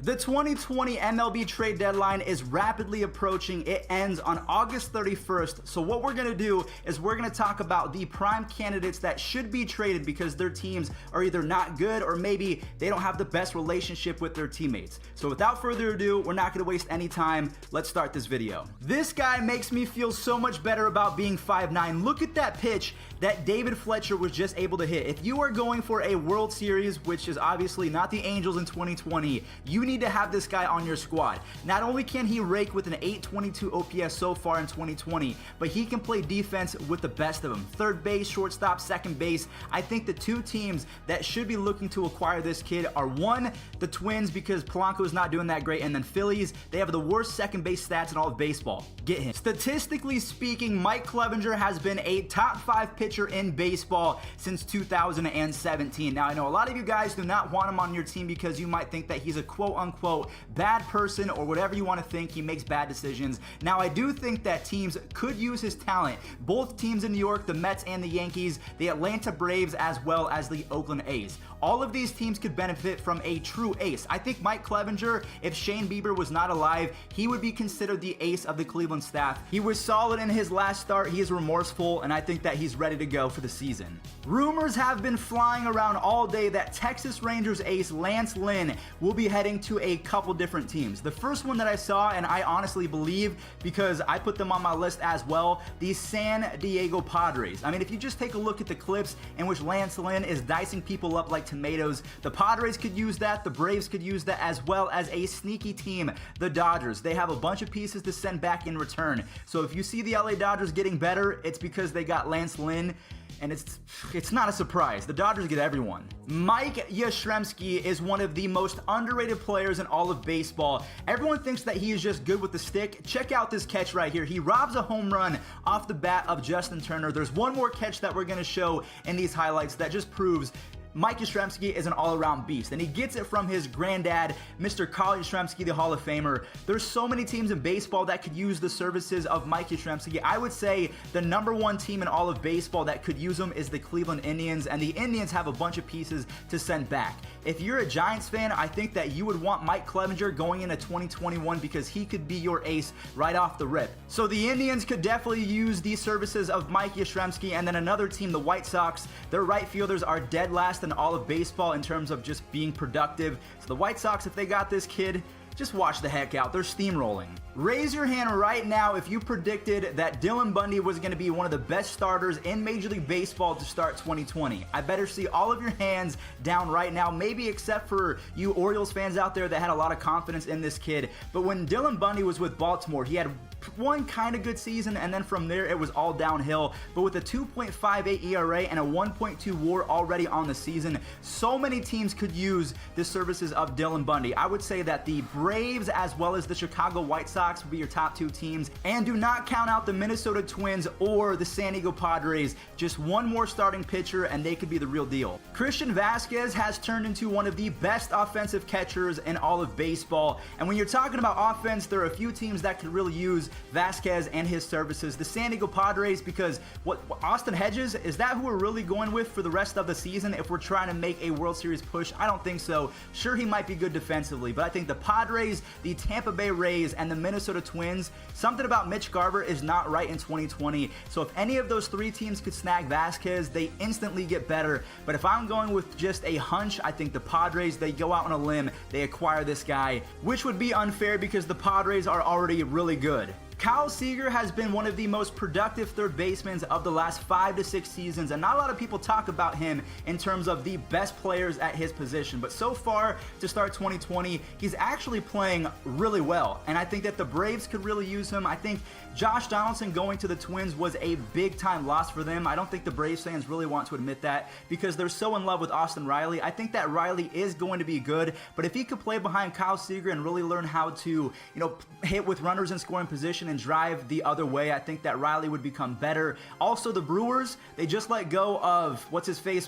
The 2020 MLB trade deadline is rapidly approaching. It ends on August 31st. So what we're going to do is we're going to talk about the prime candidates that should be traded because their teams are either not good or maybe they don't have the best relationship with their teammates. So without further ado, we're not going to waste any time. Let's start this video. This guy makes me feel so much better about being 5'9". Look at that pitch that David Fletcher was just able to hit. If you are going for a World Series, which is obviously not the Angels in 2020, you need to have this guy on your squad. Not only can he rake with an 822 OPS so far in 2020, but he can play defense with the best of them. Third base, shortstop, second base. I think the two teams that should be looking to acquire this kid are one, the Twins, because Polanco's not doing that great, and then Phillies. They have the worst second base stats in all of baseball. Get him. Statistically speaking, Mike Clevenger has been a top 5 pitcher in baseball since 2017. Now, I know a lot of you guys do not want him on your team because you might think that he's a quote-unquote bad person or whatever you want to think. He makes bad decisions. Now, I do think that teams could use his talent. Both teams in New York, the Mets and the Yankees, the Atlanta Braves, as well as the Oakland A's. All of these teams could benefit from a true ace. I think Mike Clevenger, if Shane Bieber was not alive, he would be considered the ace of the Cleveland staff. He was solid in his last start. He is remorseful, and I think that he's ready to go for the season. Rumors have been flying around all day that Texas Rangers ace Lance Lynn will be heading to a couple different teams. The first one that I saw, and I honestly believe because I put them on my list as well, the San Diego Padres. I mean, if you just take a look at the clips in which Lance Lynn is dicing people up like tomatoes, the Padres could use that, the Braves could use that, as well as a sneaky team, the Dodgers. They have a bunch of pieces to send back in return. So if you see the LA Dodgers getting better, it's because they got Lance Lynn. And it's not a surprise. The Dodgers get everyone. Mike Yastrzemski is one of the most underrated players in all of baseball. Everyone thinks that he is just good with the stick. Check out this catch right here. He robs a home run off the bat of Justin Turner. There's one more catch that we're going to show in these highlights that just proves Mike Yastrzemski is an all-around beast, and he gets it from his granddad, Mr. Carl Yastrzemski, the Hall of Famer. There's so many teams in baseball that could use the services of Mike Yastrzemski. I would say the #1 team in all of baseball that could use him is the Cleveland Indians, and the Indians have a bunch of pieces to send back. If you're a Giants fan, I think that you would want Mike Clevenger going into 2021 because he could be your ace right off the rip. So the Indians could definitely use the services of Mike Yastrzemski, and then another team, the White Sox. Their right fielders are dead last in all of baseball in terms of just being productive. So the White Sox, if they got this kid, just watch the heck out. They're steamrolling. Raise your hand right now if you predicted that Dylan Bundy was going to be one of the best starters in Major League Baseball to start 2020. I better see all of your hands down right now, maybe except for you Orioles fans out there that had a lot of confidence in this kid. But when Dylan Bundy was with Baltimore, he had one kind of good season, and then from there it was all downhill. But with a 2.58 ERA and a 1.2 WAR already on the season, so many teams could use the services of Dylan Bundy. I would say that the Braves as well as the Chicago White Sox would be your top 2 teams, and do not count out the Minnesota Twins or the San Diego Padres. Just one more starting pitcher and they could be the real deal. Christian Vasquez has turned into one of the best offensive catchers in all of baseball, and when you're talking about offense, there are a few teams that could really use Vasquez and his services. The San Diego Padres, because Austin Hedges, is that who we're really going with for the rest of the season if we're trying to make a World Series push? I don't think so. Sure, he might be good defensively, but I think the Padres, the Tampa Bay Rays, and the Minnesota Twins, something about Mitch Garver is not right in 2020. So if any of those 3 teams could snag Vasquez, they instantly get better. But if I'm going with just a hunch, I think the Padres, they go out on a limb, they acquire this guy, which would be unfair because the Padres are already really good. Kyle Seager has been one of the most productive third basemen of the last 5 to 6 seasons, and not a lot of people talk about him in terms of the best players at his position. But so far, to start 2020, he's actually playing really well, and I think that the Braves could really use him. I think Josh Donaldson going to the Twins was a big-time loss for them. I don't think the Braves fans really want to admit that because they're so in love with Austin Riley. I think that Riley is going to be good, but if he could play behind Kyle Seager and really learn how to, hit with runners in scoring position and drive the other way, I think that Riley would become better. Also, the Brewers, they just let go of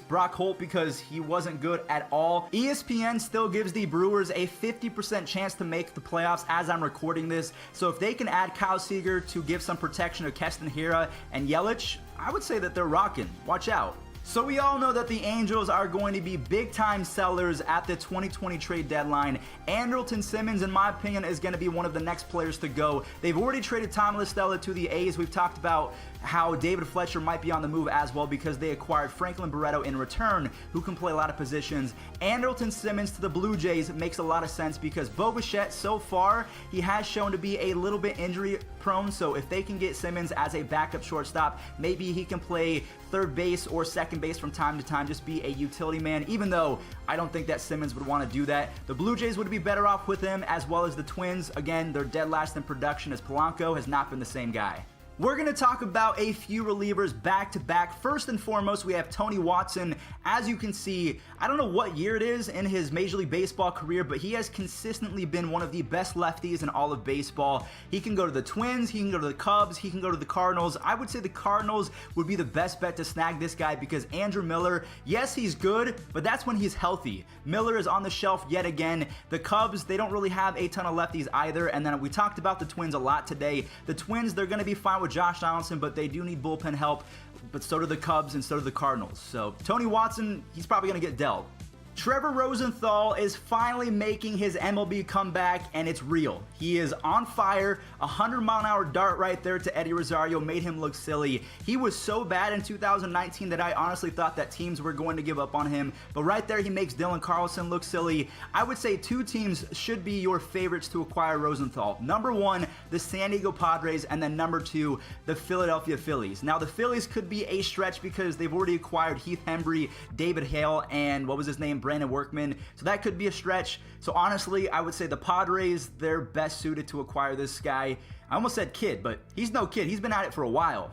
Brock Holt because he wasn't good at all. ESPN still gives the Brewers a 50% chance to make the playoffs as I'm recording this. So if they can add Kyle Seager to give some protection to Keston Hiura and Yelich, I would say that they're rocking. Watch out. So we all know that the Angels are going to be big-time sellers at the 2020 trade deadline. Andrelton Simmons, in my opinion, is going to be one of the next players to go. They've already traded Tom Listella to the A's. We've talked about how David Fletcher might be on the move as well because they acquired Franklin Barreto in return, who can play a lot of positions. Andrelton Simmons to the Blue Jays makes a lot of sense because Bo Bichette, so far, he has shown to be a little bit injury prone, so if they can get Simmons as a backup shortstop, maybe he can play third base or second base from time to time, just be a utility man, even though I don't think that Simmons would want to do that. The Blue Jays would be better off with him, as well as the Twins. Again, they're dead last in production as Polanco has not been the same guy. We're going to talk about a few relievers back to back. First and foremost, we have Tony Watson. As you can see, I don't know what year it is in his Major League Baseball career, but he has consistently been one of the best lefties in all of baseball. He can go to the Twins, he can go to the Cubs, he can go to the Cardinals. I would say the Cardinals would be the best bet to snag this guy because Andrew Miller, yes, he's good, but that's when he's healthy. Miller is on the shelf yet again. The Cubs, they don't really have a ton of lefties either, and then we talked about the Twins a lot today. The Twins, they're going to be fine with Josh Donaldson, but they do need bullpen help, but so do the Cubs and so do the Cardinals. So Tony Watson, he's probably going to get dealt. Trevor Rosenthal is finally making his MLB comeback, and it's real. He is on fire. 100-mile-an-hour dart right there to Eddie Rosario made him look silly. He was so bad in 2019 that I honestly thought that teams were going to give up on him, but right there he makes Dylan Carlson look silly. I would say two teams should be your favorites to acquire Rosenthal. Number one, the San Diego Padres, and then number two, the Philadelphia Phillies. Now, the Phillies could be a stretch because they've already acquired Heath Hembree, David Hale, and what was his name? Brandon Workman, so that could be a stretch. So honestly, I would say the Padres, they're best suited to acquire this guy. I almost said kid, but he's no kid. He's been at it for a while.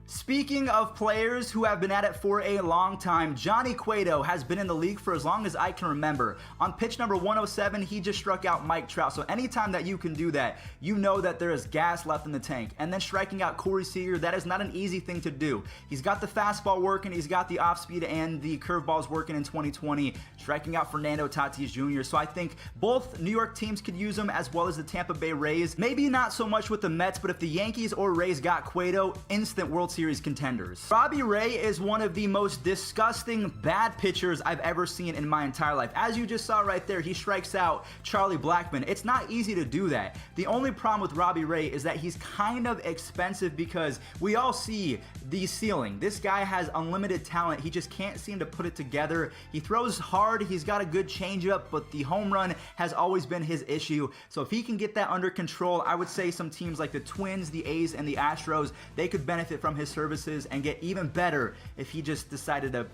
Speaking of players who have been at it for a long time, Johnny Cueto has been in the league for as long as I can remember. On pitch number 107, he just struck out Mike Trout. So anytime that you can do that, you know that there is gas left in the tank. And then striking out Corey Seager, that is not an easy thing to do. He's got the fastball working, he's got the off speed and the curveballs working in 2020, striking out Fernando Tatis Jr. So I think both New York teams could use him as well as the Tampa Bay Rays. Maybe not so much with the Mets, but if the Yankees or Rays got Cueto, instant World Series contenders. Robbie Ray is one of the most disgusting bad pitchers I've ever seen in my entire life. As you just saw right there, he strikes out Charlie Blackmon. It's not easy to do that. The only problem with Robbie Ray is that he's kind of expensive because we all see the ceiling. This guy has unlimited talent. He just can't seem to put it together. He throws hard. He's got a good changeup, but the home run has always been his issue. So if he can get that under control, I would say some teams like the Twins, the A's, and the Astros, they could benefit from his services and get even better if he just decided to,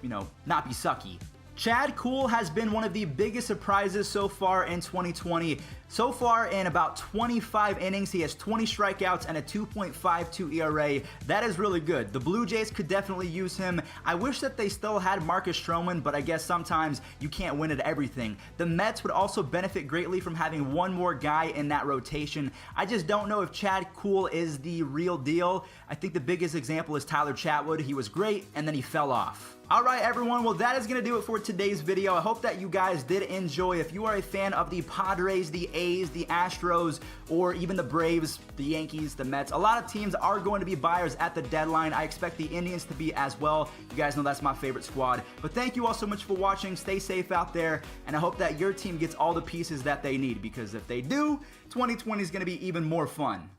not be sucky. Chad Kuhl has been one of the biggest surprises so far in 2020. So far in about 25 innings, he has 20 strikeouts and a 2.52 ERA. That is really good. The Blue Jays could definitely use him. I wish that they still had Marcus Stroman, but I guess sometimes you can't win at everything. The Mets would also benefit greatly from having one more guy in that rotation. I just don't know if Chad Kuhl is the real deal. I think the biggest example is Tyler Chatwood. He was great, and then he fell off. Alright everyone, well that is going to do it for today's video. I hope that you guys did enjoy. If you are a fan of the Padres, the A's, the Astros, or even the Braves, the Yankees, the Mets, a lot of teams are going to be buyers at the deadline. I expect the Indians to be as well. You guys know that's my favorite squad. But thank you all so much for watching. Stay safe out there, and I hope that your team gets all the pieces that they need, because if they do, 2020 is going to be even more fun.